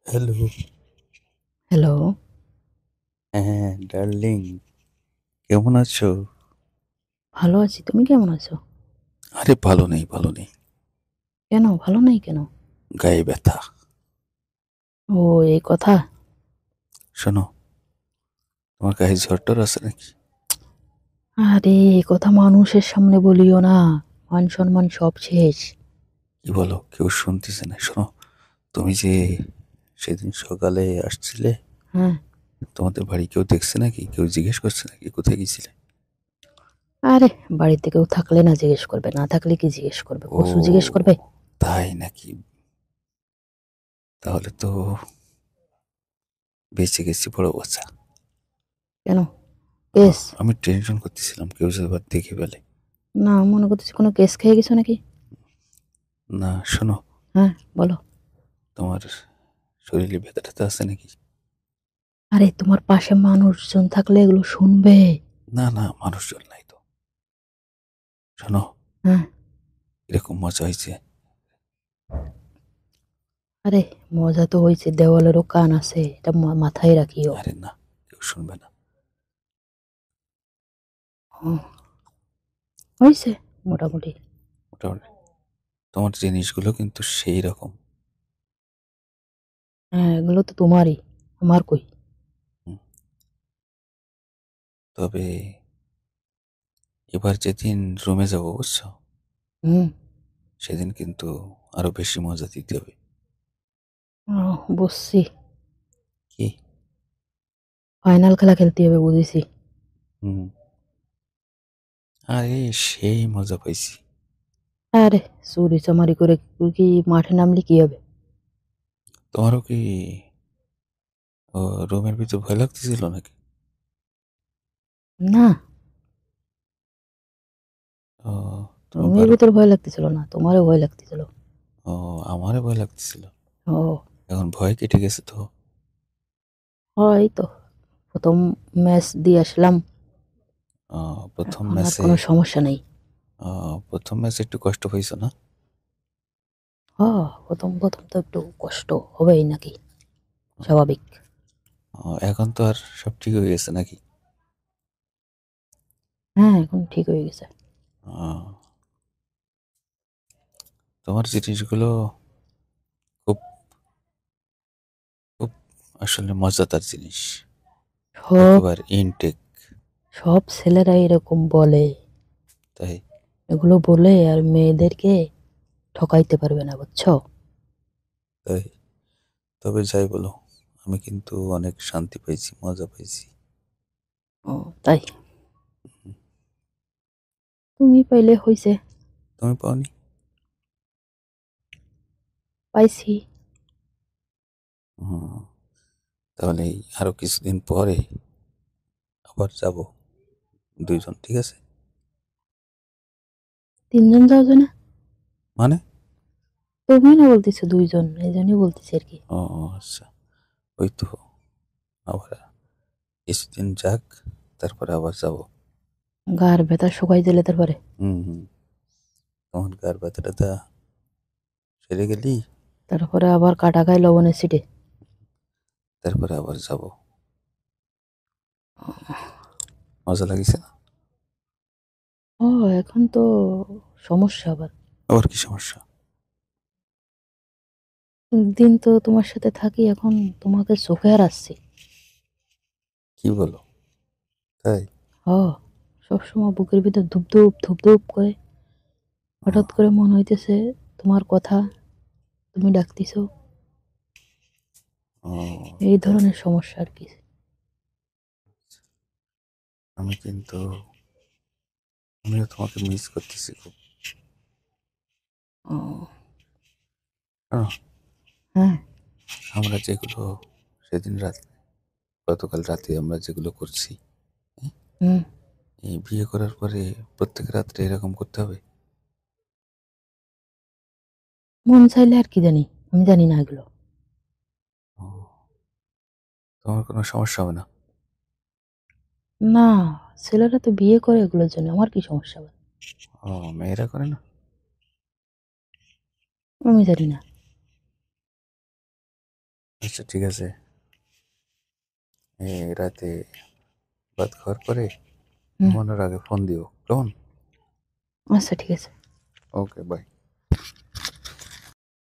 Hello. Hello, হ্যাঁ, darling, কেমন আছো? ভালো আছি। তুমি কেমন আছো? আরে ভালো নেই, ভালো নেই। কেন ভালো নাই কেন? গায়ে ব্যথা। ও এই কথা। শোনো, তোমার গায়ে জ্বর-টর আছে নাকি? আরে এই কথা মানুষের সামনে বলিও না। মান সম্মান সব শেষ। কি বলো? কেউ শুনতেছে না। শোনো, তুমি যে সেদিন সকালে আসছিলে, হ্যাঁ। তোমাদের বাড়ি কেউ দেখছে নাকি? কেউ জিজ্ঞেস করছে নাকি কোথায় গেছিলে? আরে বাড়িতে কেউ থাকলে না জিজ্ঞেস করবে, না থাকলে কি জিজ্ঞেস করবে? পশু জিজ্ঞেস ও, করবে? তাই নাকি? তাহলে তো বেঁচে গেছি বড় বাঁচা। কেন? কেস? আমি টেনশন করতেছিলাম কেউ যদি আবার দেখে ফেলে। না মনে করতেছি কোনো কেস খেয়ে গেছো নাকি? না, শোনো, হ্যাঁ বলো। তোমার শরীরে ব্যথা-ট্যাথা আছে নাকি? আরে তোমার পাশে মানুষজন থাকলে এগুলো শুনবে। না, না, মানুষজন নাই তো। শোনো, হ্যাঁ। এরকম মজা হয়েছে। আরে মজা তো হয়েছে, দেওয়ালেরও কান আছে, এটা মাথায় রাখিও। আরে না, কেউ শুনবে না। হুম, হয়েছে মোটামুটি। মোটামুটি তোমার জিনিসগুলো কিন্তু সেই রকম। হ্যাঁ এগুলো তো তোমারই, আমার কই। হুম, তবে এবার যেদিন রুমে যাবো বুঝছো, হুম। সেদিন কিন্তু আরো বেশি মজা দিতে হবে। বুঝছি। কি? ফাইনাল খেলা খেলতে হবে বুঝেছি। হুম। আরে সেই মজা পাইছি। আরে চুরি চামারি করে তুই কি মাঠে নামলি কি হবে? তোমারও কি রুমের ভিতর ভয় লাগতেছিল নাকি? না, ও, তুমি রুমের বারো। ভিতর ভয় লাগতেছিল না, তোমারও ভয় লাগতেছিল। ও, আমারও ভয় লাগতেছিল। ও এখন ভয় কেটে গেছে তো। হয় তো, প্রথম ম্যাচ দিয়ে আসলাম, প্রথম এখন আর ম্যাচে কোনো সমস্যা নেই। প্রথম ম্যাচে একটু কষ্ট হয়েছে না? হ, প্রথম প্রথম তো একটু কষ্ট হবেই নাকি, স্বাভাবিক। এখন তো আর সব ঠিক হয়ে গেছে নাকি? হ্যাঁ এখন ঠিক হয়ে গেছে। আহ, তোমার জিনিসগুলো খুব খুব আসলে মজাদার জিনিস। সব একেবারে ইনটেক। সব ছেলেরা এরকম বলে। তাই? এগুলো বলে আর মেয়েদেরকে ঠকাইতে পারবে না বুঝছো। তাই? তবে যাই বলো, আমি কিন্তু অনেক শান্তি পাইছি, মজা পাইছি। ও তাই? তুমি পাইলে হইছে। তুমি পাওনি? পাইছি। হুম, তাহলে এই আরো কিছুদিন পরে আবার যাব দুইজন, ঠিক আছে? তিনজন যাওয়া যায় না? মানে? তুমি না বলতেছো দুইজন, এই জন্যই বলতেছি আর কি। ও, আচ্ছা, ওই তো, আবার কিছুদিন যাক, তারপরে আবার যাব। গার ভেতর শুকাই দিলে তারপরে? হুম, হুম। তখন গার ব্যথাটা সেরে গেলি, তারপরে আবার কাটা খাই লবণের সিটে। তারপরে আবার যাব। মজা লাগিছে না? ও এখন তো সমস্যা আবার। আবার কি সমস্যা? দিন তো তোমার সাথে থাকি, এখন তোমাকে চোখে আর আসছি। কি বলো? তাই? হ, সবসময় বুকের ভিতর ধুপ ধুপ ধুপ ধুপ করে, হঠাৎ করে মনে হইতেছে তোমার কথা, তুমি ডাকতেছো। ও, এই তাই? ধরনের সমস্যা আর কি। আমি কিন্তু আমিও তোমাকে মিস করতেছি খুব। ও জানো, হ্যাঁ। আমরা যেগুলো সেদিন রাত গতকাল রাতে আমরা যেগুলো করছি, হ্যাঁ, হুম। এই বিয়ে করার পরে প্রত্যেক রাত্রে এরকম করতে হবে? মন চাইলে আর কি জানি, আমি জানি না এগুলো। ও, তোমার কোনো সমস্যা হবে না? না, ছেলেরা তো বিয়ে করে এগুলোর জন্য, আমার কি সমস্যা হবে? ও, মেয়েরা করে না? আমি জানি না। আচ্ছা ঠিক আছে, রাতে ভাত খাওয়ার পরে হুম। ঘুমানোর আগে ফোন দিও, কেমন? আচ্ছা ঠিক আছে। ওকে, বাই।